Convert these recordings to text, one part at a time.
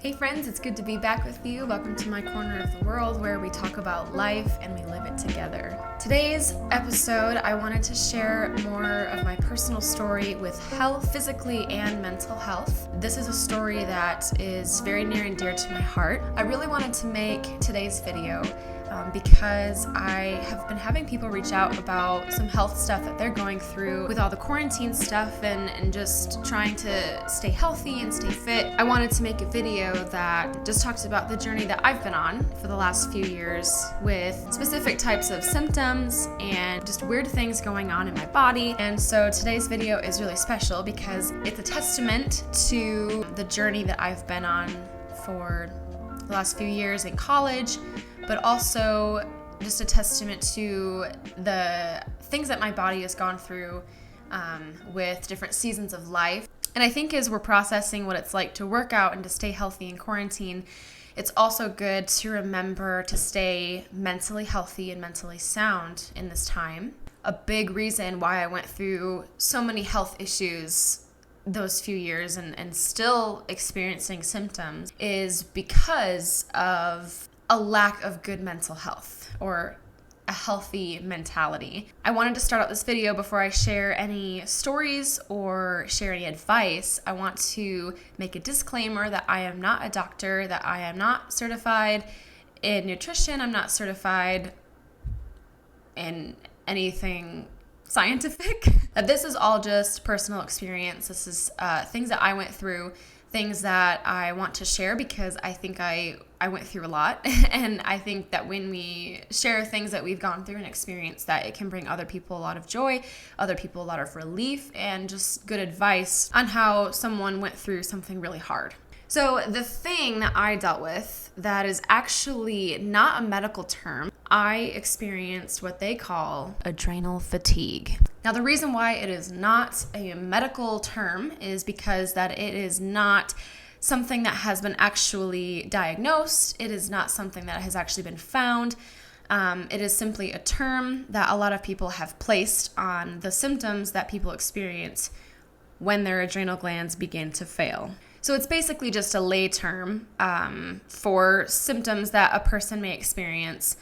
Hey friends, it's good to be back with you. Welcome to my corner of the world where we talk about life and we live it together. Today's episode, I wanted to share more of my personal story with health, physically and mental health. This is a story that is very near and dear to my heart. I really wanted to make today's video because I have been having people reach out about some health stuff that they're going through with all the quarantine stuff and just trying to stay healthy and stay fit. I wanted to make a video that just talks about the journey that I've been on for the last few years with specific types of symptoms and just weird things going on in my body. And so today's video is really special because it's a testament to the journey that I've been on for the last few years in college, but also just a testament to the things that my body has gone through with different seasons of life. And I think as we're processing what it's like to work out and to stay healthy in quarantine, it's also good to remember to stay mentally healthy and mentally sound in this time. A big reason why I went through so many health issues those few years and still experiencing symptoms is because of a lack of good mental health or a healthy mentality. I wanted to start out this video before I share any stories or share any advice. I want to make a disclaimer that I am not a doctor, that I am not certified in nutrition, I'm not certified in anything scientific. That this is all just personal experience. This is things that I went through, things that I want to share because I think I went through a lot. And I think that when we share things that we've gone through and experienced, that it can bring other people a lot of joy, other people a lot of relief, and just good advice on how someone went through something really hard. So the thing that I dealt with that is actually not a medical term, I experienced what they call adrenal fatigue. Now, the reason why it is not a medical term is because that it is not something that has been actually diagnosed. It is not something that has actually been found. It is simply a term that a lot of people have placed on the symptoms that people experience when their adrenal glands begin to fail. So it's basically just a lay term for symptoms that a person may experience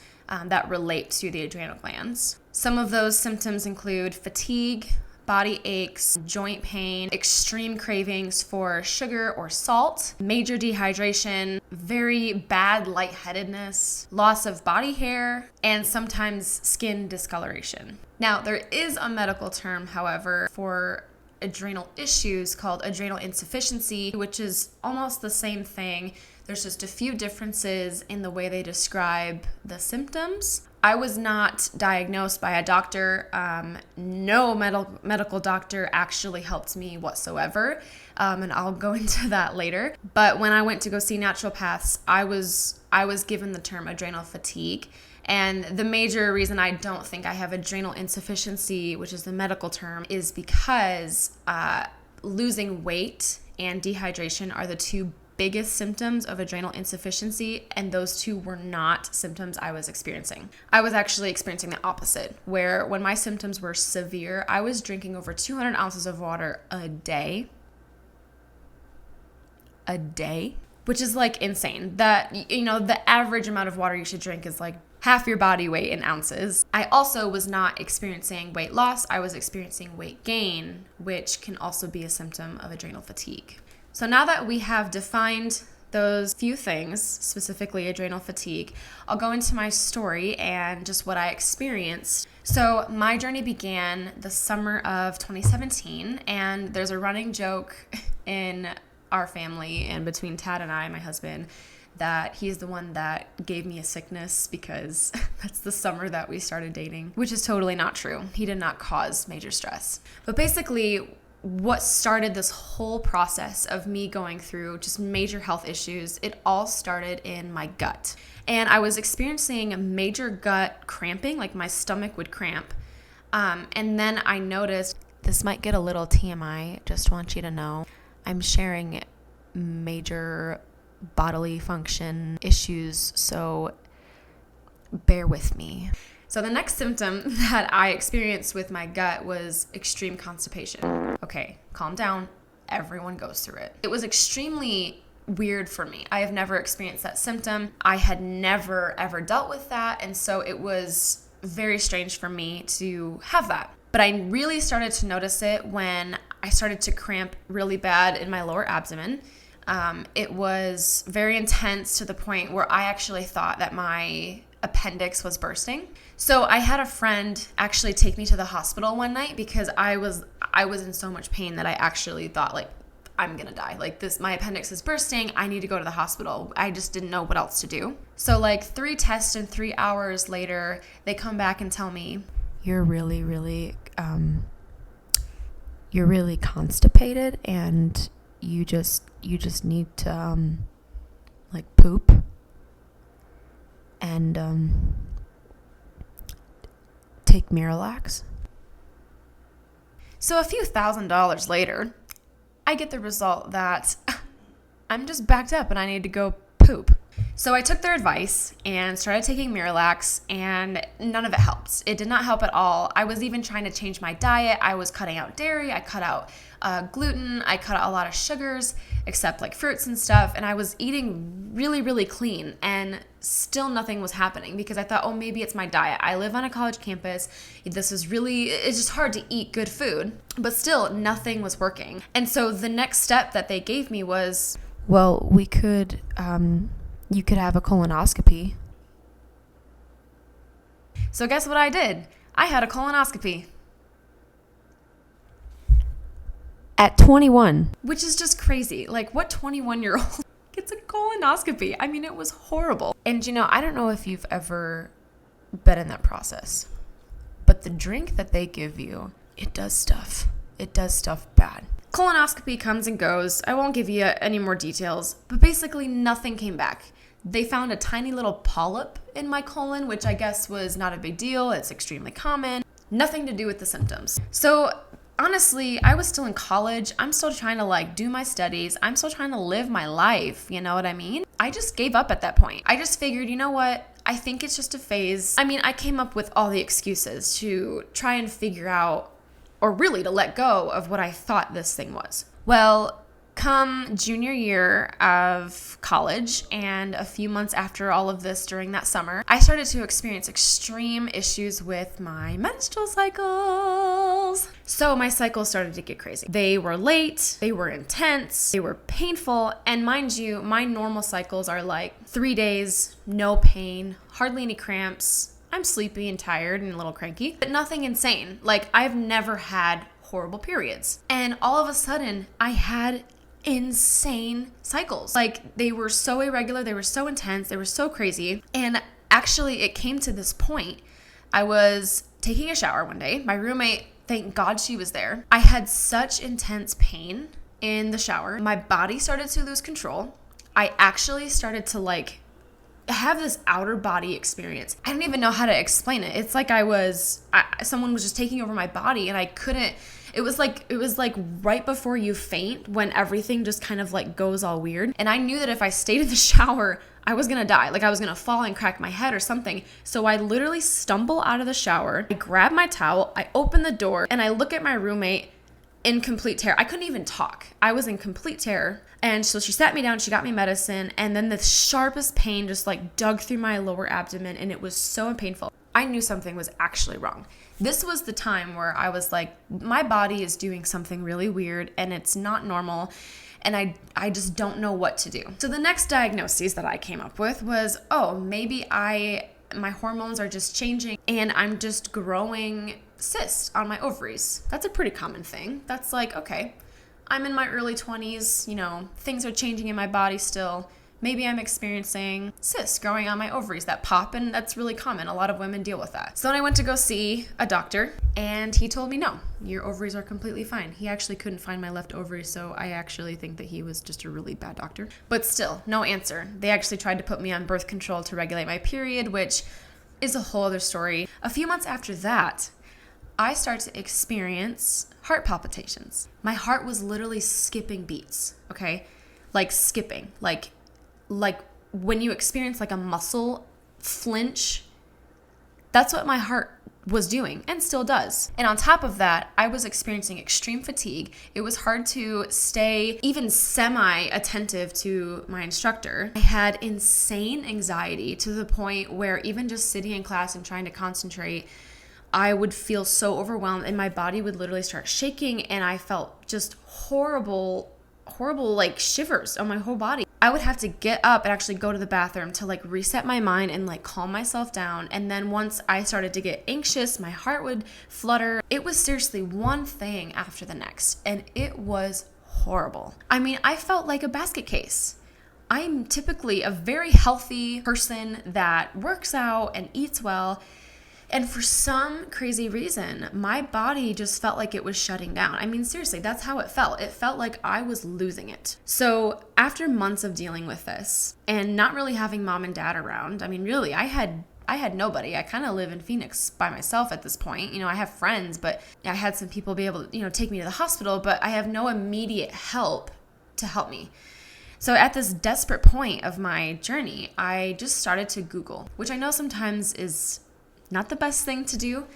that relate to the adrenal glands. Some of those symptoms include fatigue, body aches, joint pain, extreme cravings for sugar or salt, major dehydration, very bad lightheadedness, loss of body hair, and sometimes skin discoloration. Now, there is a medical term, however, for adrenal issues called adrenal insufficiency, which is almost the same thing. There's just a few differences in the way they describe the symptoms. I was not diagnosed by a doctor. No medical doctor actually helped me whatsoever, and I'll go into that later. But when I went to go see naturopaths, I was given the term adrenal fatigue. And the major reason I don't think I have adrenal insufficiency, which is the medical term, is because losing weight and dehydration are the two biggest symptoms of adrenal insufficiency, and those two were not symptoms I was experiencing. I was actually experiencing the opposite, where when my symptoms were severe, I was drinking over 200 ounces of water a day, which is like insane. That, you know, the average amount of water you should drink is like half your body weight in ounces. I also was not experiencing weight loss. I was experiencing weight gain, which can also be a symptom of adrenal fatigue. So now that we have defined those few things, specifically adrenal fatigue, I'll go into my story and just what I experienced. So my journey began the summer of 2017, and there's a running joke in our family and between Tad and I, my husband, that he's the one that gave me a sickness because that's the summer that we started dating, which is totally not true. He did not cause major stress. But basically, what started this whole process of me going through just major health issues, it all started in my gut. And I was experiencing major gut cramping, like my stomach would cramp. And then I noticed, this might get a little TMI, just want you to know, I'm sharing major bodily function issues, so bear with me. So the next symptom that I experienced with my gut was extreme constipation. Okay, calm down. Everyone goes through it. It was extremely weird for me. I have never experienced that symptom. I had never ever dealt with that, and so it was very strange for me to have that. But I really started to notice it when I started to cramp really bad in my lower abdomen. It was very intense to the point where I actually thought that my appendix was bursting. So I had a friend actually take me to the hospital one night because I was in so much pain that I actually thought, like, I'm gonna die. Like, this, my appendix is bursting. I need to go to the hospital. I just didn't know what else to do. So like 3 tests and 3 hours later, they come back and tell me, you're really constipated, and you just need to like poop and take Miralax. So a few $1,000s later, I get the result that I'm just backed up and I need to go poop. So I took their advice and started taking Miralax, and none of it helped. It did not help at all. I was even trying to change my diet. I was cutting out dairy. I cut out gluten. I cut out a lot of sugars, except like fruits and stuff. And I was eating really clean, and still nothing was happening because I thought, oh, maybe it's my diet. I live on a college campus. It's just hard to eat good food, but still nothing was working. And so the next step that they gave me was, well, you could have a colonoscopy. So guess what I did? I had a colonoscopy. At 21. Which is just crazy. Like, what 21-year-old gets a colonoscopy? I mean, it was horrible. And I don't know if you've ever been in that process, but the drink that they give you, it does stuff. It does stuff bad. Colonoscopy comes and goes. I won't give you any more details, but basically nothing came back. They found a tiny little polyp in my colon, which I guess was not a big deal. It's extremely common. Nothing to do with the symptoms. So honestly, I was still in college. I'm still trying to do my studies. I'm still trying to live my life. You know what I mean? I just gave up at that point. I just figured, you know what? I think it's just a phase. I mean, I came up with all the excuses to try and figure out, or really to let go of what I thought this thing was. Well, come junior year of college and a few months after all of this during that summer, I started to experience extreme issues with my menstrual cycles. So my cycles started to get crazy. They were late, they were intense, they were painful, and mind you, my normal cycles are like 3 days, no pain, hardly any cramps. I'm sleepy and tired and a little cranky, but nothing insane. Like, I've never had horrible periods. And all of a sudden, I had insane cycles. Like, they were so irregular, they were so intense, they were so crazy. And actually, it came to this point. I was taking a shower one day. My roommate, thank God she was there. I had such intense pain in the shower. My body started to lose control. I actually started to have this outer body experience. I don't even know how to explain it. It's like someone was just taking over my body, and I couldn't. It was like right before you faint, when everything just kind of goes all weird. And I knew that if I stayed in the shower, I was gonna die. I was gonna fall and crack my head or something. So I literally stumble out of the shower. I grab my towel, I open the door, and I look at my roommate in complete terror. I couldn't even talk. I was in complete terror. And so she sat me down, she got me medicine, and then the sharpest pain just dug through my lower abdomen, and it was so painful. I knew something was actually wrong. This was the time where I was like, my body is doing something really weird, and it's not normal, and I just don't know what to do. So the next diagnosis that I came up with was, maybe my hormones are just changing, and I'm just growing cysts on my ovaries. That's a pretty common thing. That's okay, I'm in my early 20s, things are changing in my body still. Maybe I'm experiencing cysts growing on my ovaries that pop, and that's really common. A lot of women deal with that. So then I went to go see a doctor, and he told me, no, your ovaries are completely fine. He actually couldn't find my left ovary, so I actually think that he was just a really bad doctor. But still, no answer. They actually tried to put me on birth control to regulate my period, which is a whole other story. A few months after that, I started to experience heart palpitations. My heart was literally skipping beats, okay? Skipping. Like when you experience a muscle flinch, that's what my heart was doing and still does. And on top of that, I was experiencing extreme fatigue. It was hard to stay even semi-attentive to my instructor. I had insane anxiety to the point where even just sitting in class and trying to concentrate, I would feel so overwhelmed and my body would literally start shaking, and I felt just horrible like shivers on my whole body. I would have to get up and actually go to the bathroom to like reset my mind and like calm myself down. And then once I started to get anxious, my heart would flutter. It was seriously one thing after the next, and it was horrible. I mean, I felt like a basket case. I'm typically a very healthy person that works out and eats well. And for some crazy reason, my body just felt like it was shutting down. I mean, seriously, that's how it felt. It felt like I was losing it. So after months of dealing with this and not really having mom and dad around, I mean, really, I had nobody. I kind of live in Phoenix by myself at this point. I have friends, but I had some people be able to, take me to the hospital, but I have no immediate help to help me. So at this desperate point of my journey, I just started to Google, which I know sometimes is not the best thing to do,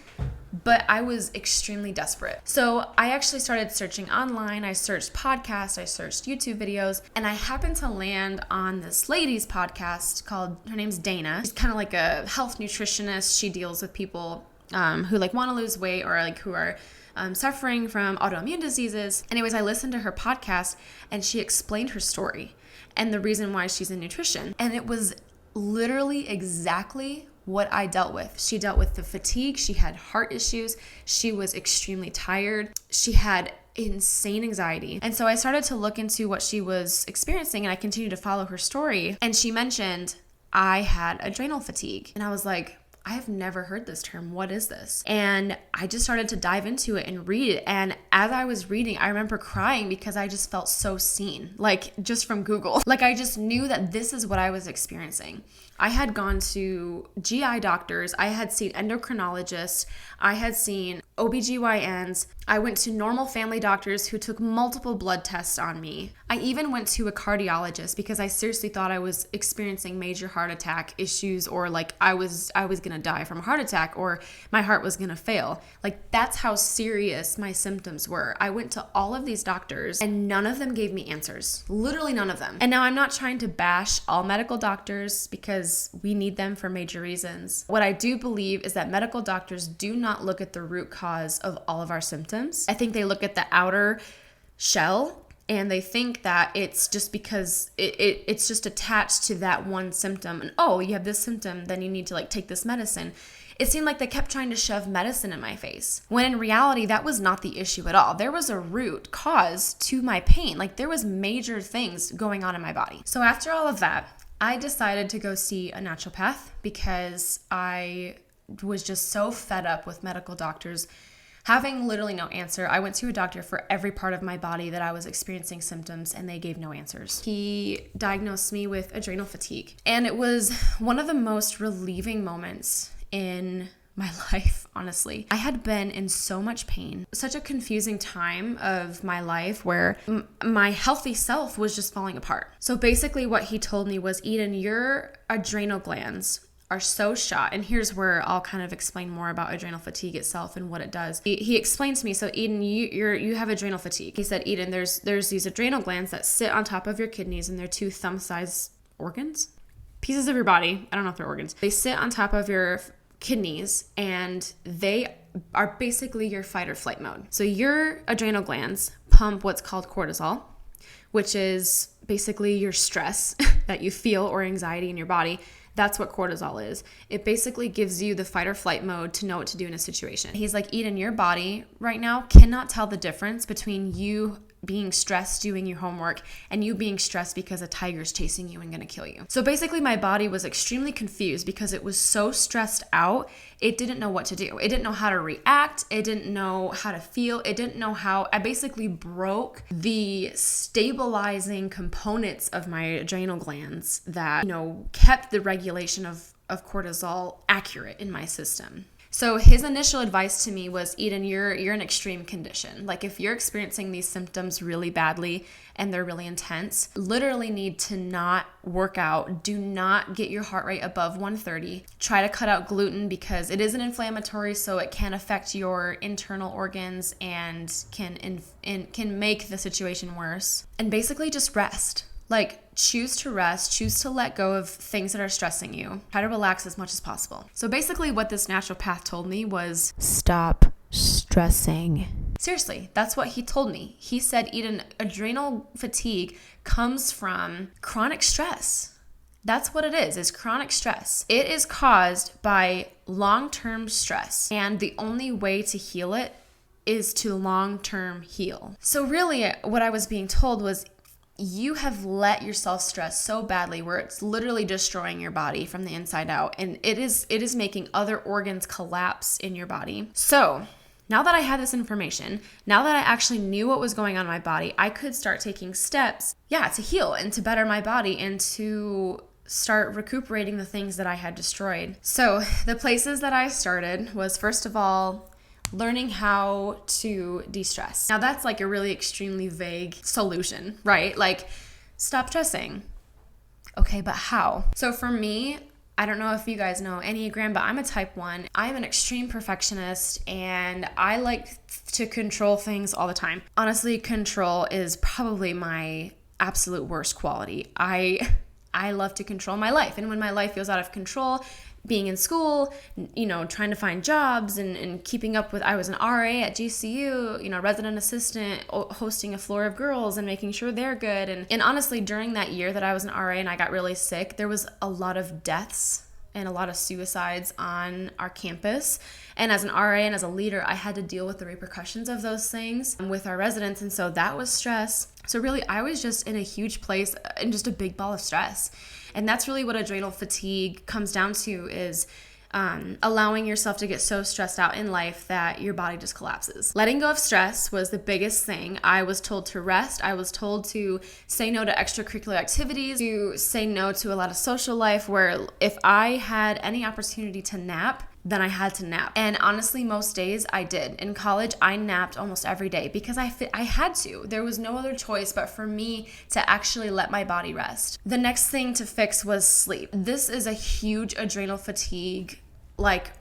but I was extremely desperate. So I actually started searching online. I searched podcasts, I searched YouTube videos, and I happened to land on this lady's podcast called, her name's Dana. She's kind of like a health nutritionist. She deals with people who like want to lose weight or like who are suffering from autoimmune diseases. Anyways, I listened to her podcast and she explained her story and the reason why she's in nutrition. And it was literally exactly what I dealt with. She dealt with the fatigue. She had heart issues. She was extremely tired. She had insane anxiety. And so I started to look into what she was experiencing, and I continued to follow her story. And she mentioned, I had adrenal fatigue. And I was like, I have never heard this term. What is this? And I just started to dive into it and read it. And as I was reading, I remember crying because I just felt so seen, like just from Google. Like I just knew that this is what I was experiencing. I had gone to GI doctors. I had seen endocrinologists. I had seen OBGYNs. I went to normal family doctors who took multiple blood tests on me. I even went to a cardiologist because I seriously thought I was experiencing major heart attack issues, or like I was going to die from a heart attack, or my heart was going to fail. Like that's how serious my symptoms were. I went to all of these doctors and none of them gave me answers. Literally none of them. And now I'm not trying to bash all medical doctors because we need them for major reasons. What I do believe is that medical doctors do not look at the root cause of all of our symptoms. I think they look at the outer shell and they think that it's just because it's just attached to that one symptom. And oh, you have this symptom, then you need to like take this medicine. It seemed like they kept trying to shove medicine in my face, when in reality, that was not the issue at all. There was a root cause to my pain. Like there was major things going on in my body. So after all of that, I decided to go see a naturopath because I was just so fed up with medical doctors having literally no answer. I went to a doctor for every part of my body that I was experiencing symptoms, and they gave no answers. He diagnosed me with adrenal fatigue, and it was one of the most relieving moments in my life, honestly. I had been in so much pain, such a confusing time of my life where my healthy self was just falling apart. So basically what he told me was, Eden, your adrenal glands are so shot. And here's where I'll kind of explain more about adrenal fatigue itself and what it does. He explained to me, so Eden, you have adrenal fatigue. He said, Eden, there's these adrenal glands that sit on top of your kidneys, and they're two thumb-sized organs? Pieces of your body. I don't know if they're organs. They sit on top of your kidneys, and they are basically your fight or flight mode. So your adrenal glands pump what's called cortisol, which is basically your stress that you feel or anxiety in your body. That's what cortisol is. It basically gives you the fight or flight mode to know what to do in a situation. He's like, Eden, your body right now cannot tell the difference between you being stressed doing your homework and you being stressed because a tiger's chasing you and gonna kill you. So basically my body was extremely confused because it was so stressed out. It didn't know what to do. It didn't know how to react. It didn't know how to feel. It didn't know how. I basically broke the stabilizing components of my adrenal glands that, kept the regulation of cortisol accurate in my system. So his initial advice to me was, Eden, you're in extreme condition. Like if you're experiencing these symptoms really badly and they're really intense, literally need to not work out. Do not get your heart rate above 130. Try to cut out gluten because it is an inflammatory, so it can affect your internal organs and can make the situation worse. And basically just rest. Like choose to rest, choose to let go of things that are stressing you. Try to relax as much as possible. So basically what this naturopath told me was stop stressing. Seriously, that's what he told me. He said, Eden, adrenal fatigue comes from chronic stress. That's what it is chronic stress. It is caused by long-term stress. And the only way to heal it is to long-term heal. So really what I was being told was, you have let yourself stress so badly where it's literally destroying your body from the inside out. And it is making other organs collapse in your body. So now that I had this information, now that I actually knew what was going on in my body, I could start taking steps, to heal and to better my body and to start recuperating the things that I had destroyed. So the places that I started was, first of all, learning how to de-stress. Now that's like a really extremely vague solution, right? Like stop stressing. Okay, but how? So for me, I don't know if you guys know Enneagram, but I'm a type 1. I'm an extreme perfectionist and I like to control things all the time. Honestly, control is probably my absolute worst quality. I love to control my life. And when my life goes out of control, being in school, trying to find jobs and keeping up with, I was an RA at GCU, resident assistant, hosting a floor of girls and making sure they're good. And honestly, during that year that I was an RA and I got really sick, there was a lot of deaths and a lot of suicides on our campus. And as an RA and as a leader, I had to deal with the repercussions of those things with our residents. And so that was stress. So really, I was just in a huge place and just a big ball of stress. And that's really what adrenal fatigue comes down to, is allowing yourself to get so stressed out in life that your body just collapses. Letting go of stress was the biggest thing. I was told to rest. I was told to say no to extracurricular activities, to say no to a lot of social life, where if I had any opportunity to nap, then I had to nap. And honestly, most days I did. In college, I napped almost every day because I had to. There was no other choice but for me to actually let my body rest. The next thing to fix was sleep. This is a huge adrenal fatigue, like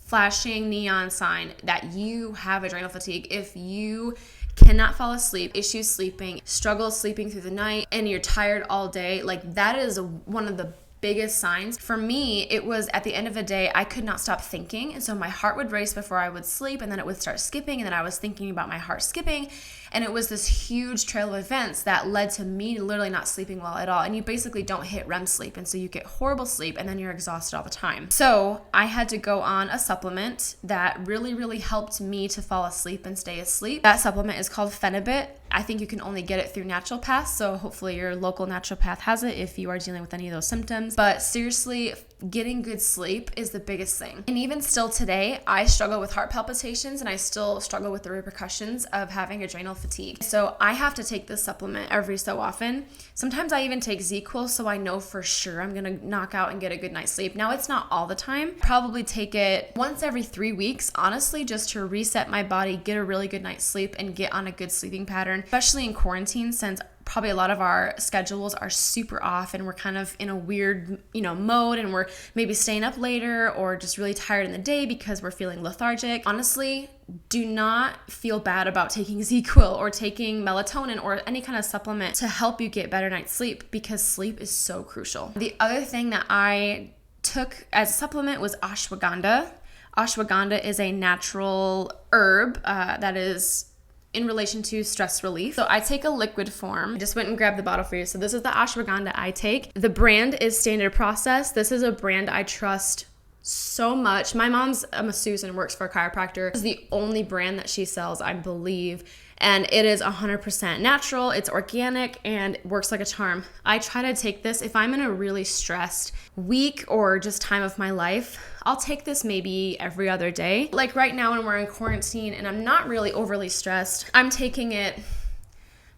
flashing neon sign that you have adrenal fatigue. If you cannot fall asleep, issues sleeping, struggle sleeping through the night, and you're tired all day, like that is one of the biggest signs. For me, it was at the end of the day, I could not stop thinking. And so my heart would race before I would sleep, and then it would start skipping, and then I was thinking about my heart skipping. And it was this huge trail of events that led to me literally not sleeping well at all. And you basically don't hit REM sleep. And so you get horrible sleep and then you're exhausted all the time. So I had to go on a supplement that really, really helped me to fall asleep and stay asleep. That supplement is called Phenibut. I think you can only get it through naturopaths. So hopefully your local naturopath has it if you are dealing with any of those symptoms. But seriously, getting good sleep is the biggest thing. And even still today, I struggle with heart palpitations and I still struggle with the repercussions of having adrenal fatigue. So I have to take this supplement every so often. Sometimes I even take ZQL so I know for sure I'm gonna knock out and get a good night's sleep. Now it's not all the time. Probably take it once every 3 weeks, honestly, just to reset my body, get a really good night's sleep and get on a good sleeping pattern, especially in quarantine, since probably a lot of our schedules are super off and we're kind of in a weird, mode, and we're maybe staying up later or just really tired in the day because we're feeling lethargic. Honestly, do not feel bad about taking ZQL or taking melatonin or any kind of supplement to help you get better night's sleep, because sleep is so crucial. The other thing that I took as a supplement was ashwagandha. Ashwagandha is a natural herb that is in relation to stress relief. So I take a liquid form. I just went and grabbed the bottle for you. So this is the ashwagandha I take. The brand is Standard Process. This is a brand I trust so much. My mom's a masseuse and works for a chiropractor. This is the only brand that she sells, I believe. And it is 100% natural, it's organic, and works like a charm. I try to take this if I'm in a really stressed week or just time of my life. I'll take this maybe every other day. Like right now when we're in quarantine and I'm not really overly stressed, I'm taking it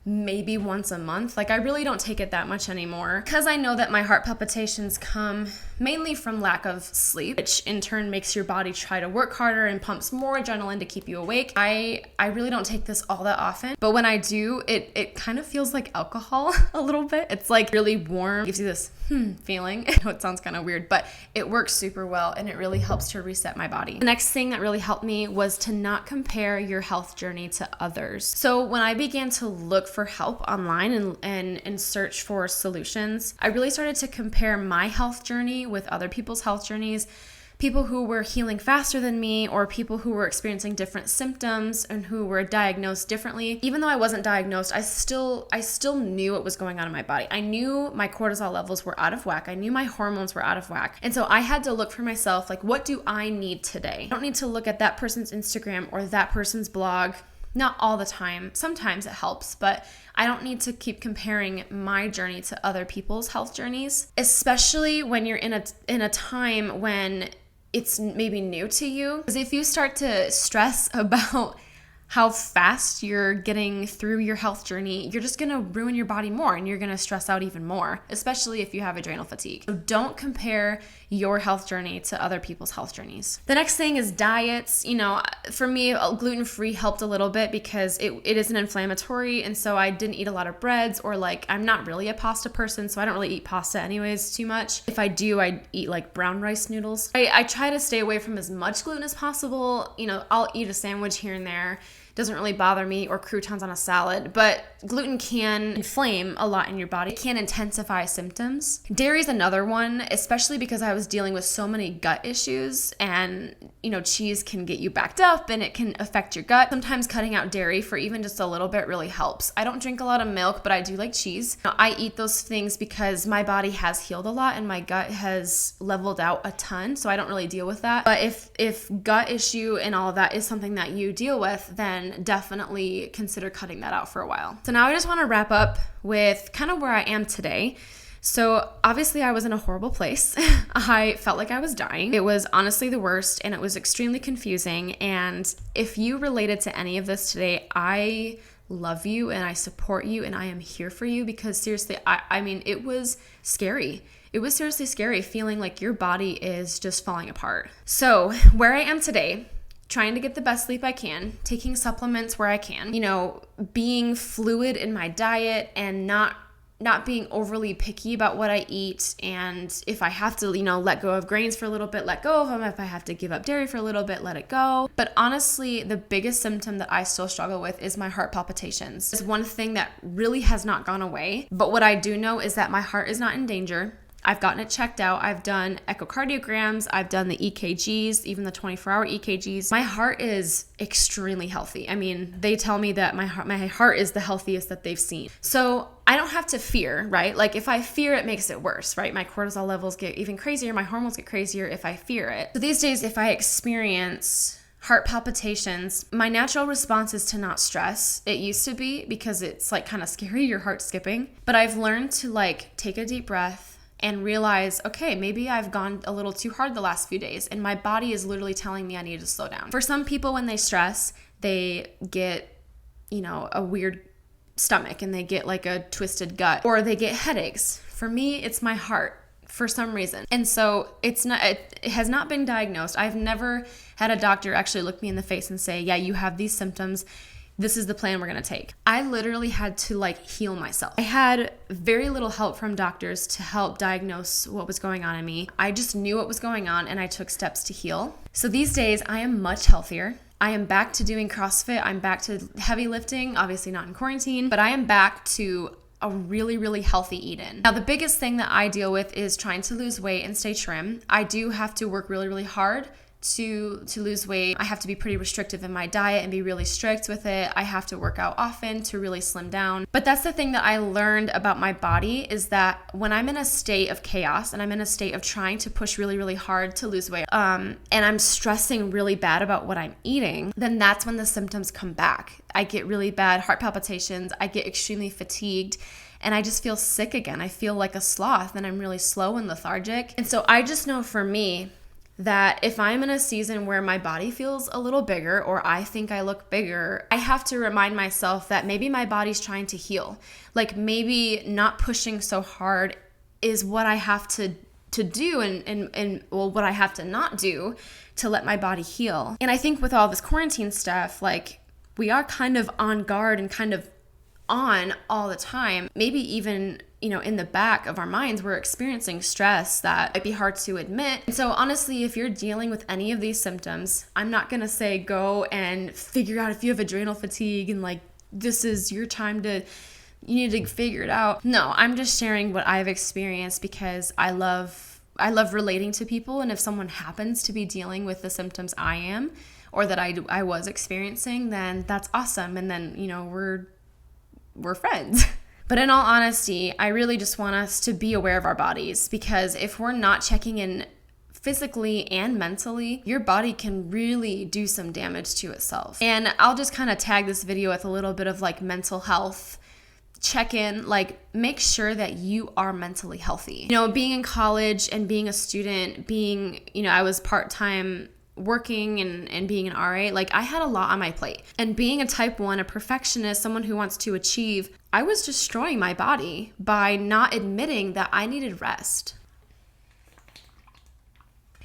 maybe once a month. Like I really don't take it that much anymore because I know that my heart palpitations come mainly from lack of sleep, which in turn makes your body try to work harder and pumps more adrenaline to keep you awake. I really don't take this all that often, but when I do, it kind of feels like alcohol a little bit. It's like really warm, gives you this feeling. I know it sounds kind of weird, but it works super well and it really helps to reset my body. The next thing that really helped me was to not compare your health journey to others. So when I began to look for help online and search for solutions, I really started to compare my health journey with other people's health journeys, people who were healing faster than me, or people who were experiencing different symptoms and who were diagnosed differently. Even though I wasn't diagnosed, I still knew what was going on in my body. I knew my cortisol levels were out of whack. I knew my hormones were out of whack. And so I had to look for myself, like, what do I need today? I don't need to look at that person's Instagram or that person's blog. Not all the time. Sometimes it helps, but I don't need to keep comparing my journey to other people's health journeys, especially when you're in a time when it's maybe new to you. Because if you start to stress about how fast you're getting through your health journey, you're just gonna ruin your body more and you're gonna stress out even more, especially if you have adrenal fatigue. So don't compare your health journey to other people's health journeys. The next thing is diets. You know, for me, gluten-free helped a little bit because it is an inflammatory, and so I didn't eat a lot of breads, or like, I'm not really a pasta person, so I don't really eat pasta anyways too much. If I do, I eat like brown rice noodles. I try to stay away from as much gluten as possible. You know, I'll eat a sandwich here and there. Doesn't really bother me, or croutons on a salad, but gluten can inflame a lot in your body. It can intensify symptoms. Dairy is another one, especially because I was dealing with so many gut issues, and you know, cheese can get you backed up and it can affect your gut. Sometimes cutting out dairy for even just a little bit really helps. I don't drink a lot of milk, but I do like cheese. Now, I eat those things because my body has healed a lot and my gut has leveled out a ton, so I don't really deal with that. But if gut issue and all of that is something that you deal with, then definitely consider cutting that out for a while. So now I just want to wrap up with kind of where I am today. So obviously I was in a horrible place. I felt like I was dying. It was honestly the worst, and it was extremely confusing. And if you related to any of this today, I love you and I support you and I am here for you, because seriously, I mean, it was scary. It was seriously scary feeling like your body is just falling apart. So where I am today, trying to get the best sleep I can, taking supplements where I can, you know, being fluid in my diet and not being overly picky about what I eat. And if I have to, you know, let go of grains for a little bit, let go of them. If I have to give up dairy for a little bit, let it go. But honestly, the biggest symptom that I still struggle with is my heart palpitations. It's one thing that really has not gone away. But what I do know is that my heart is not in danger. I've gotten it checked out. I've done echocardiograms. I've done the EKGs, even the 24-hour EKGs. My heart is extremely healthy. I mean, they tell me that my heart is the healthiest that they've seen. So I don't have to fear, right? Like if I fear, it makes it worse, right? My cortisol levels get even crazier. My hormones get crazier if I fear it. So these days, if I experience heart palpitations, my natural response is to not stress. It used to be, because it's like kind of scary, your heart skipping. But I've learned to like take a deep breath and realize, okay, maybe I've gone a little too hard the last few days and my body is literally telling me I need to slow down. For some people, when they stress, they get, you know, a weird stomach and they get like a twisted gut, or they get headaches. For me, it's my heart for some reason. And so it has not been diagnosed. I've never had a doctor actually look me in the face and say, yeah, you have these symptoms. This is the plan we're going to take. I literally had to like heal myself. I had very little help from doctors to help diagnose what was going on in me. I just knew what was going on and I took steps to heal. So these days I am much healthier. I am back to doing CrossFit. I'm back to heavy lifting, obviously not in quarantine, but I am back to a really, really healthy eat-in. Now, the biggest thing that I deal with is trying to lose weight and stay trim. I do have to work really, really hard to lose weight. I have to be pretty restrictive in my diet and be really strict with it. I have to work out often to really slim down. But that's the thing that I learned about my body, is that when I'm in a state of chaos and I'm in a state of trying to push really, really hard to lose weight, and I'm stressing really bad about what I'm eating, then that's when the symptoms come back. I get really bad heart palpitations. I get extremely fatigued. And I just feel sick again. I feel like a sloth and I'm really slow and lethargic. And so I just know for me, that if I'm in a season where my body feels a little bigger or I think I look bigger, I have to remind myself that maybe my body's trying to heal. Like maybe not pushing so hard is what I have to do and what I have to not do to let my body heal. And I think with all this quarantine stuff, like we are kind of on guard and kind of on all the time. Maybe even, in the back of our minds, we're experiencing stress that might be hard to admit. And so honestly, if you're dealing with any of these symptoms, I'm not going to say go and figure out if you have adrenal fatigue and like, this is your time you need to figure it out. No, I'm just sharing what I've experienced because I love relating to people. And if someone happens to be dealing with the symptoms I am, or that I was experiencing, then that's awesome. And then, we're friends. But in all honesty, I really just want us to be aware of our bodies, because if we're not checking in physically and mentally, your body can really do some damage to itself. And I'll just kind of tag this video with a little bit of like mental health check-in, like make sure that you are mentally healthy. Being in college and being a student, I was part-time working and being an RA, like I had a lot on my plate. And being a type 1, a perfectionist, someone who wants to achieve, I was destroying my body by not admitting that I needed rest.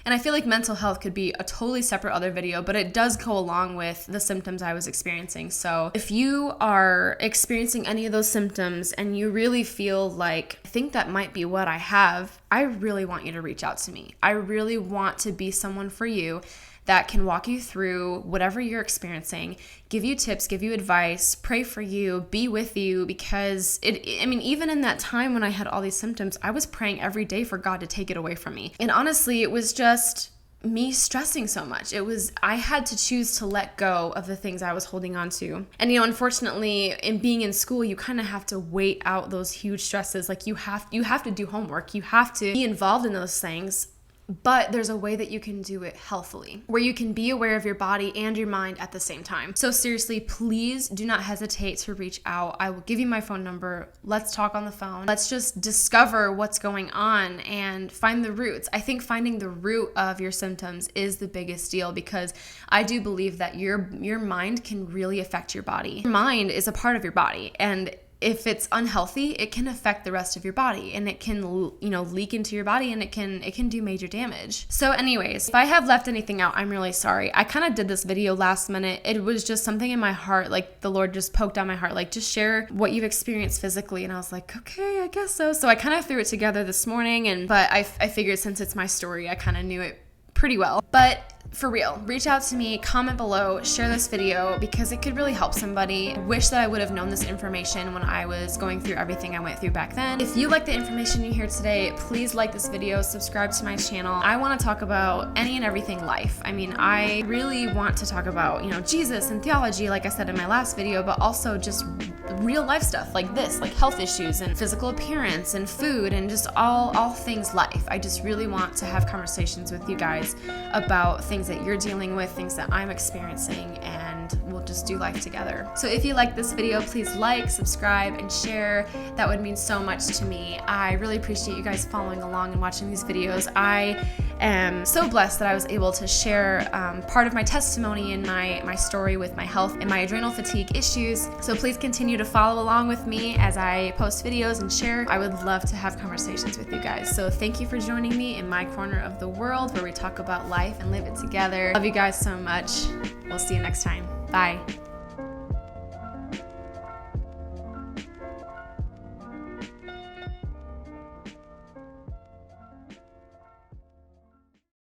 And I feel like mental health could be a totally separate other video, but it does go along with the symptoms I was experiencing. So if you are experiencing any of those symptoms and you really feel like, I think that might be what I have, I really want you to reach out to me. I really want to be someone for you that can walk you through whatever you're experiencing, give you tips, give you advice, pray for you, be with you, because even in that time when I had all these symptoms, I was praying every day for God to take it away from me. And honestly, it was just me stressing so much. I had to choose to let go of the things I was holding on to. And unfortunately, in being in school, you kind of have to wait out those huge stresses. Like you have to do homework, you have to be involved in those things. But there's a way that you can do it healthfully, where you can be aware of your body and your mind at the same time. So seriously, please do not hesitate to reach out. I will give you my phone number. Let's talk on the phone. Let's just discover what's going on and find the roots. I think finding the root of your symptoms is the biggest deal, because I do believe that your mind can really affect your body. Your mind is a part of your body, and if it's unhealthy, it can affect the rest of your body, and it can, leak into your body, and it can do major damage. So anyways, if I have left anything out, I'm really sorry. I kind of did this video last minute. It was just something in my heart, like the Lord just poked on my heart, like just share what you've experienced physically. And I was like, okay, I guess so. So I kind of threw it together this morning, but I figured since it's my story, I kind of knew it pretty well. But for real, reach out to me, comment below, share this video, because it could really help somebody. I wish that I would have known this information when I was going through everything I went through back then. If you like the information you hear today, please like this video, subscribe to my channel. I want to talk about any and everything life. I really want to talk about, Jesus and theology, like I said in my last video, but also just real life stuff like this, like health issues and physical appearance and food and just all things life. I just really want to have conversations with you guys about things that you're dealing with, things that I'm experiencing, and we'll just do life together. So if you like this video, please like, subscribe, and share. That would mean so much to me. I really appreciate you guys following along and watching these videos. I am so blessed that I was able to share part of my testimony and my story with my health and my adrenal fatigue issues. So please continue to follow along with me as I post videos and share. I would love to have conversations with you guys. So thank you for joining me in my corner of the world, where we talk about life and live it together. Love you guys so much. We'll see you next time. Bye.